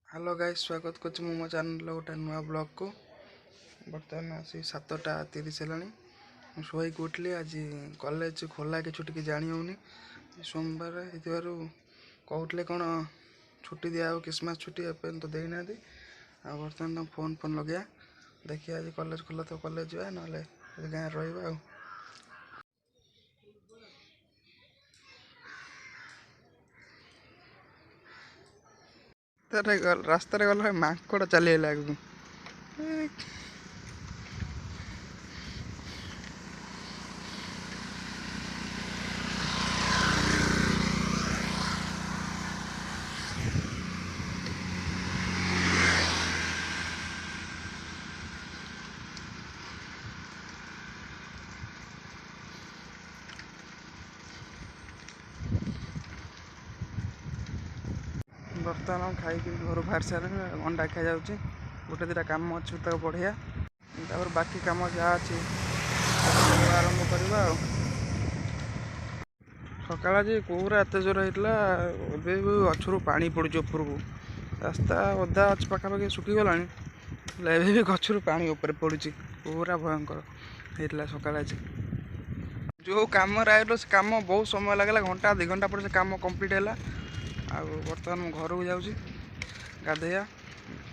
Hello guys स्वागत कर मो चैनल गोटे नुआ ब्लॉग को बर्तमान आसी 7:30 है शोक उठली आज कॉलेज खोला कि छुट्टी जानी होनी सोमवार कहते कौन छुट्टी दिया क्रिसमस छुट्टी एवं तो देना बर्तमान फोन फोन लगे देखिए आज कॉलेज खोला तो कॉलेज जाए ना गाँव रहा रास्तार गला माकड़ चल आगे बर्तमान खाई घर बाहर सारे अंडा खा जाऊँगी गोटे दुटा कम अच्छे तक बढ़िया बाकी कम जहाँ अच्छे आरंभ करवा सका कोहरा एत जोर होता गचर पा पड़ उपर को रास्ता अधा अच्छे पाखापाखि सुखीगला भी गचर पा पड़ू पूरा भयंकर होता सका जो कम आयल से कम बहुत समय लगला घंटा 2 घंटा पर से कम कंप्लीट है बर्तमान मु घर को जाऊँगी गाधेया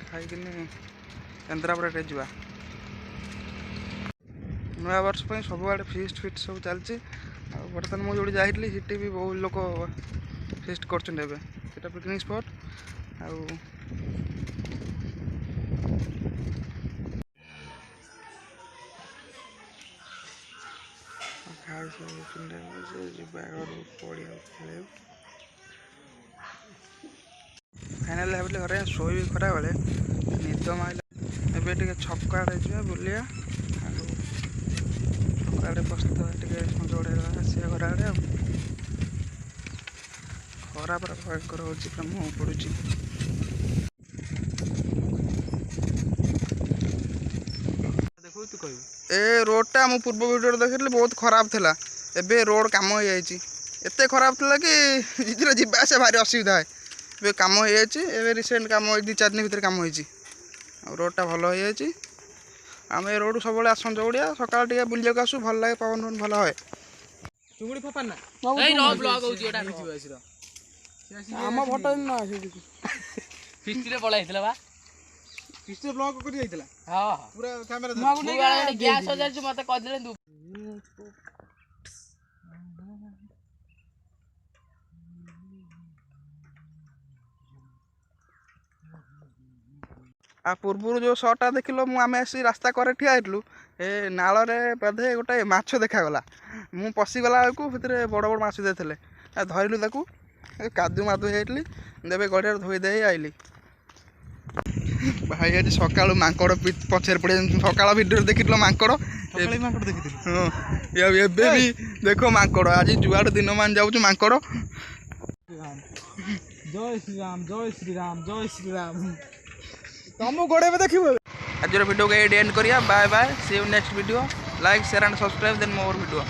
खाई केन्द्रापड़ा जा नया वर्ष पर सब आड़े फिस्ट फिट सब चलती बर्तमान मुझे जाइली सीटी भी बहुत लोग फिस्ट कर पिकनिक स्पॉट खाई सब पड़िया फाइनाल भाविले घरे शोबी खरा बेले निद माइला एवं छक आड़े जा बुलिया छक आड़े बसता सज उड़े आस घर आड़े खरा पूरा भयंकर हो मुँह पड़ू ए रोडटा मु पूर्व वीडियो देखी बहुत खराब था एबे रोड कम हो एत खराब था कि जावास भारी असुविधा है ए कम हो रिसेंट कम 2-4 दिन भर कम हो रोडटा भल हो आम ए रोड सब आसन चौड़िया सकाल टे बुलिया आसू भल लगे पवन भल है आ पूर्व जो शॉटा देखल आम आसी रास्ता करे ठिया होलु ए नाल बोधे गोटे माछ देखागला मु पशिगला बेलू बड़ बड़ माछ देते धरलु ताकू कादू मादू होती देवे गड़िया धोईदे आईली भाई आज सका माकड़ पचर पड़े सका भिडियो देखी माकड़ भी देख माकड़ आज जुआड़ दिन मान जाऊँ माकड़ जय श्री राम जय श्री राम जय श्री राम तुम गोड़े में देखिए आज वीडियो को एंड करिया bye bye see you next video like share and subscribe then more video.